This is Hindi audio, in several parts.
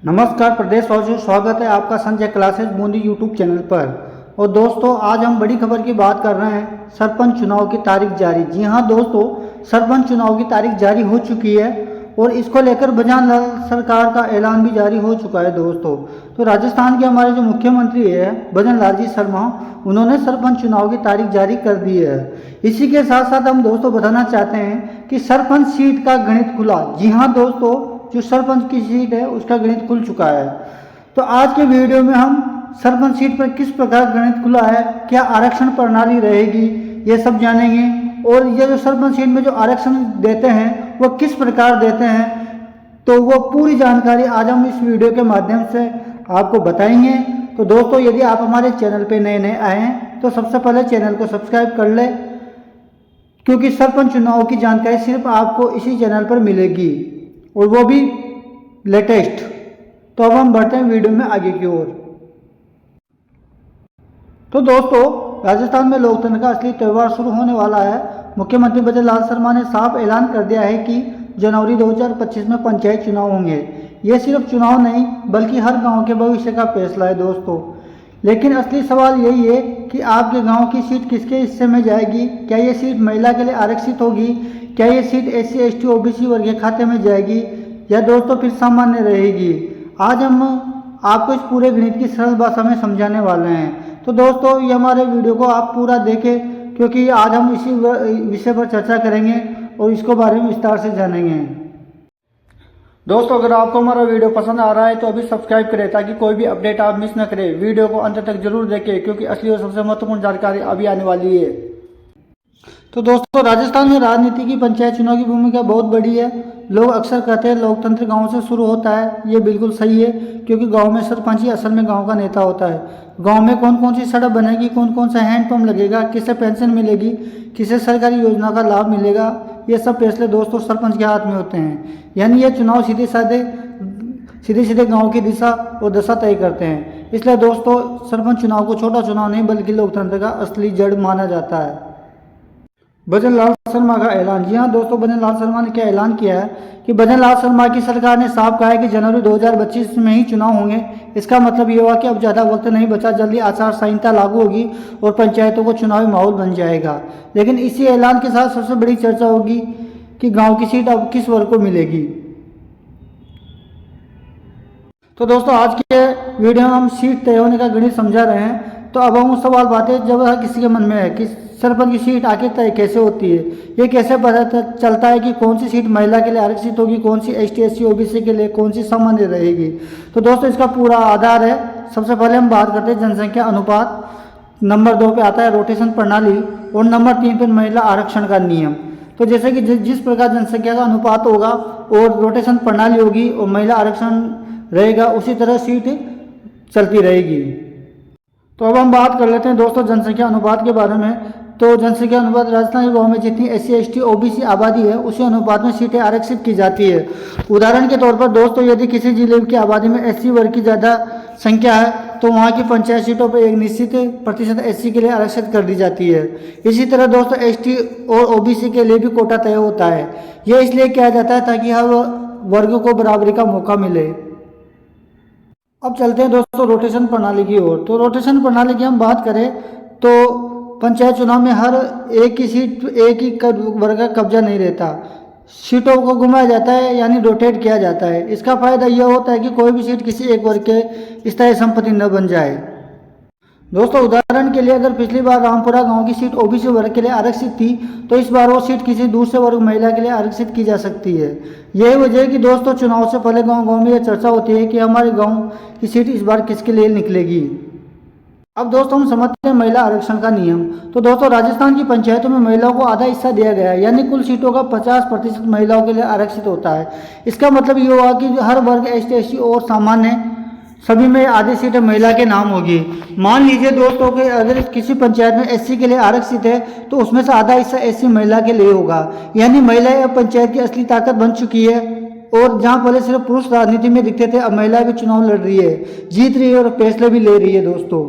नमस्कार प्रदेशवासियों, स्वागत है आपका Sanjay classes Bundi YouTube channel पर। और दोस्तों, आज हम बड़ी खबर की बात कर रहे हैं। सरपंच चुनाव की तारीख जारी। जी हां दोस्तों, सरपंच चुनाव की तारीख जारी हो चुकी है और इसको लेकर बजरंग सरकार का ऐलान भी जारी हो चुका है दोस्तों। तो राजस्थान के हमारे जो मुख्यमंत्री है भजन लाल जी शर्मा, उन्होंने सरपंच चुनाव की तारीख जारी कर दी है। इसी के साथ साथ हम दोस्तों बताना चाहते हैं कि सरपंच सीट का गणित खुला। जी हाँ दोस्तों, जो सरपंच की सीट है उसका गणित खुल चुका है। तो आज के वीडियो में हम सरपंच सीट पर किस प्रकार गणित खुला है, क्या आरक्षण प्रणाली रहेगी, ये सब जानेंगे। और ये जो सरपंच सीट में जो आरक्षण देते हैं वो किस प्रकार देते हैं, तो वो पूरी जानकारी आज हम इस वीडियो के माध्यम से आपको बताएंगे। तो दोस्तों, यदि आप हमारे चैनल पे नए नए आए हैं तो सबसे पहले चैनल को सब्सक्राइब कर ले, क्योंकि सरपंच चुनाव की जानकारी सिर्फ आपको इसी चैनल पर मिलेगी और वो भी लेटेस्ट। तो अब हम बढ़ते हैं वीडियो में आगे की ओर। तो दोस्तों, राजस्थान में लोकतंत्र का असली त्यौहार शुरू होने वाला है। मुख्यमंत्री भजन लाल शर्मा ने साफ ऐलान कर दिया है कि जनवरी 2025 में पंचायत चुनाव होंगे। ये सिर्फ चुनाव नहीं बल्कि हर गांव के भविष्य का फैसला है दोस्तों। लेकिन असली सवाल यही है कि आपके गांव की सीट किसके हिस्से में जाएगी। क्या ये सीट महिला के लिए आरक्षित होगी, क्या ये सीट SC ST OBC वर्ग के खाते में जाएगी, या दोस्तों फिर सामान्य रहेगी। आज हम आपको इस पूरे गणित की सरल भाषा में समझाने वाले हैं। तो दोस्तों, ये हमारे वीडियो को आप पूरा देखें, क्योंकि आज हम इसी विषय पर चर्चा करेंगे और इसको बारे में विस्तार से जानेंगे। दोस्तों, अगर आपको हमारा वीडियो पसंद आ रहा है तो अभी सब्सक्राइब करें ताकि कोई भी अपडेट आप मिस न करें। वीडियो को अंत तक जरूर देखें, क्योंकि असली और सबसे महत्वपूर्ण जानकारी अभी आने वाली है। तो दोस्तों, राजस्थान में राजनीति की पंचायत चुनाव की भूमिका बहुत बड़ी है। लोग अक्सर कहते हैं लोकतंत्र गांव से शुरू होता है। ये बिल्कुल सही है, क्योंकि गांव में सरपंच ही असल में गांव का नेता होता है। गांव में कौन कौन सी सड़क बनेगी, कौन कौन सा हैंडपंप लगेगा, किसे पेंशन मिलेगी, किसे सरकारी योजना का लाभ मिलेगा, ये सब फैसले दोस्तों सरपंच के हाथ में होते हैं। यानी ये चुनाव सीधे सीधे गाँव की दिशा और दशा तय करते हैं। इसलिए दोस्तों, सरपंच चुनाव को छोटा चुनाव नहीं बल्कि लोकतंत्र का असली जड़ माना जाता है। भजन लाल शर्मा का ऐलान। जी हाँ दोस्तों, भजन लाल शर्मा ने क्या ऐलान किया है कि भजन लाल शर्मा की सरकार ने साफ कहा है कि जनवरी 2025 में ही चुनाव होंगे। इसका मतलब ये हुआ कि अब ज़्यादा वक्त नहीं बचा, जल्दी आचार संहिता लागू होगी और पंचायतों को चुनावी माहौल बन जाएगा। लेकिन इसी ऐलान के साथ सबसे बड़ी चर्चा होगी कि गाँव की सीट अब किस वर्ग को मिलेगी। तो दोस्तों, आज के वीडियो में हम सीट तय होने का गणित समझा रहे हैं। तो अब हम सवाल बातें जब किसी के मन में है कि सरपंच की सीट आखिर तय कैसे होती है, ये कैसे पता चलता है कि कौन सी सीट महिला के लिए आरक्षित होगी, कौन सी ST SC OBC के लिए, कौन सी सामान्य रहेगी। तो दोस्तों, इसका पूरा आधार है। सबसे पहले हम बात करते हैं जनसंख्या अनुपात। नंबर 2 पे आता है रोटेशन प्रणाली और नंबर 3 पे महिला आरक्षण का नियम। तो जैसे कि जिस प्रकार जनसंख्या का अनुपात होगा और रोटेशन प्रणाली होगी और महिला आरक्षण रहेगा, उसी तरह सीट चलती रहेगी। तो अब हम बात कर लेते हैं दोस्तों जनसंख्या अनुपात के बारे में। तो जनसंख्या अनुपात राजस्थान के गाँव में जितनी SC ST OBC आबादी है उसी अनुपात में सीटें आरक्षित की जाती है। उदाहरण के तौर पर दोस्तों, यदि किसी जिले की आबादी में SC वर्ग की ज़्यादा संख्या है तो वहाँ की पंचायत सीटों पर एक निश्चित प्रतिशत SC के लिए आरक्षित कर दी जाती है। इसी तरह दोस्तों ST और OBC के लिए भी कोटा तय होता है। यह इसलिए किया जाता है ताकि हर वर्ग को बराबरी का मौका मिले। अब चलते हैं दोस्तों रोटेशन प्रणाली की ओर। तो रोटेशन प्रणाली की हम बात करें तो पंचायत चुनाव में हर एक ही सीट एक ही वर्ग का कब्जा नहीं रहता, सीटों को घुमाया जाता है, यानी रोटेट किया जाता है। इसका फायदा यह होता है कि कोई भी सीट किसी एक वर्ग के स्थायी संपत्ति न बन जाए। दोस्तों, उदाहरण के लिए अगर पिछली बार रामपुरा गांव की सीट OBC वर्ग के लिए आरक्षित थी तो इस बार वो सीट किसी दूसरे वर्ग महिला के लिए आरक्षित की जा सकती है। यही वजह है कि दोस्तों चुनाव से पहले गांव में यह चर्चा होती है कि हमारे गांव की सीट इस बार किसके लिए निकलेगी। अब दोस्तों, हम समझते हैं महिला आरक्षण का नियम। तो दोस्तों, राजस्थान की पंचायतों में महिलाओं को आधा हिस्सा दिया गया है, यानी कुल सीटों का 50% महिलाओं के लिए आरक्षित होता है। इसका मतलब ये हुआ कि हर वर्ग ST SC और सामान्य सभी में आधी सीटें महिला के नाम होगी। मान लीजिए दोस्तों कि अगर किसी पंचायत में SC के लिए आरक्षित है तो उसमें से आधा हिस्सा SC महिला के लिए होगा। यानी महिलाएं अब पंचायत की असली ताकत बन चुकी है और जहां पहले सिर्फ पुरुष राजनीति में दिखते थे, अब महिलाएं भी चुनाव लड़ रही है, जीत रही है और फैसले भी ले रही है। दोस्तों,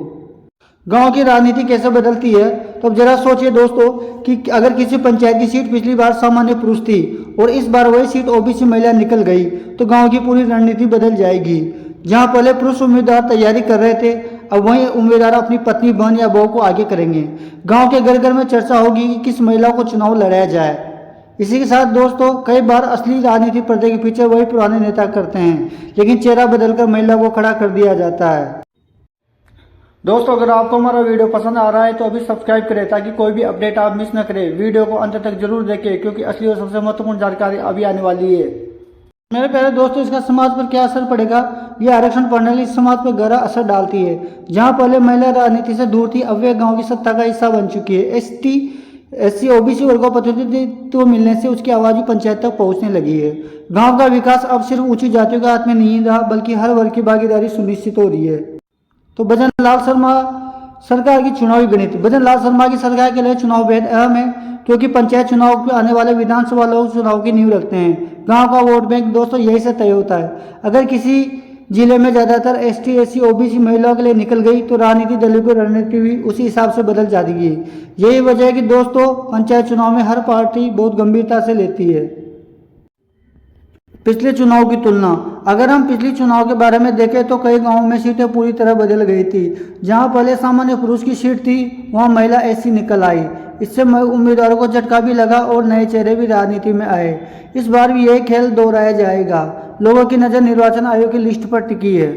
गांव की राजनीति कैसे बदलती है, तो अब जरा सोचिए दोस्तों कि अगर किसी पंचायत की सीट पिछली बार सामान्य पुरुष थी और इस बार वही सीट OBC महिला निकल गई तो गांव की पूरी रणनीति बदल जाएगी। जहां पहले पुरुष उम्मीदवार तैयारी कर रहे थे, अब वही उम्मीदवार अपनी पत्नी, बहन या बहू को आगे करेंगे। गांव के घर घर में चर्चा होगी कि किस महिला को चुनाव लड़ाया जाए। इसी के साथ दोस्तों, कई बार असली राजनीति पर्दे के पीछे वही पुराने नेता करते हैं, लेकिन चेहरा बदलकर महिला को खड़ा कर दिया जाता है। दोस्तों, अगर आपको हमारा वीडियो पसंद आ रहा है तो अभी सब्सक्राइब करें ताकि कोई भी अपडेट आप मिस न करें। वीडियो को अंत तक जरूर देखें क्योंकि असली और सबसे महत्वपूर्ण जानकारी अभी आने वाली है। मेरे प्यारे दोस्तों, इसका समाज पर क्या असर पड़ेगा? यह आरक्षण प्रणाली समाज पर गहरा असर डालती है। जहां पहले महिला राजनीति से दूर थी, अब वे गांव की सत्ता का हिस्सा बन चुकी है। एससी ओबीसी वर्ग को प्रतिनिधित्व मिलने से उसकी आवाज भी पंचायत तक पहुंचने लगी है। गांव का विकास अब सिर्फ ऊंची जातियों के हाथ में नहीं रहा, बल्कि हर वर्ग की भागीदारी सुनिश्चित हो रही है। तो भजन लाल शर्मा सरकार की चुनावी गणित। भजन लाल शर्मा की सरकार के लिए चुनाव बेहद अहम है, क्योंकि पंचायत चुनाव में आने वाले विधानसभा लोग चुनाव की नींव रखते हैं। गांव का वोट बैंक दोस्तों यही से तय होता है। अगर किसी जिले में ज्यादातर एसटी, एससी, ओबीसी महिलाओं के लिए निकल गई तो राजनीति दलों की रणनीति भी उसी हिसाब से बदल जाएगी। यही वजह है कि दोस्तों, पंचायत चुनाव में हर पार्टी बहुत गंभीरता से लेती है। पिछले चुनाव की तुलना, अगर हम पिछले चुनाव के बारे में देखें तो कई गांवों में सीटें पूरी तरह बदल गई थी। जहां पहले सामान्य पुरुष की सीट थी, वहां महिला एससी निकल आई। इससे उम्मीदवारों को झटका भी लगा और नए चेहरे भी राजनीति में आए। इस बार भी यही खेल दोहराया जाएगा। लोगों की नज़र निर्वाचन आयोग की लिस्ट पर टिकी है।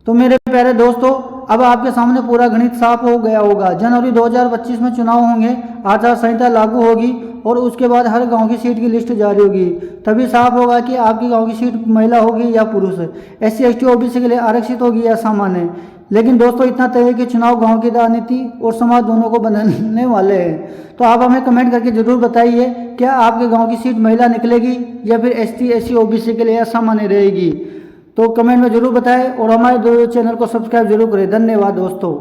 तो मेरे प्यारे दोस्तों, अब आपके सामने पूरा गणित साफ हो गया होगा। जनवरी 2025 में चुनाव होंगे, आचार संहिता लागू होगी और उसके बाद हर गांव की सीट की लिस्ट जारी होगी। तभी साफ होगा कि आपके गांव की सीट महिला होगी या पुरुष, एससी, एसटी, ओबीसी के लिए आरक्षित होगी या सामान्य। लेकिन दोस्तों, इतना तय है कि चुनाव गांव की राजनीति और समाज दोनों को बदलने वाले हैं। तो आप हमें कमेंट करके जरूर बताइए, क्या आपके गांव की सीट महिला निकलेगी या फिर एसटी, एससी, ओबीसी के लिए असामान्य रहेगी? तो कमेंट में जरूर बताएं और हमारे चैनल को सब्सक्राइब जरूर करें। धन्यवाद दोस्तों।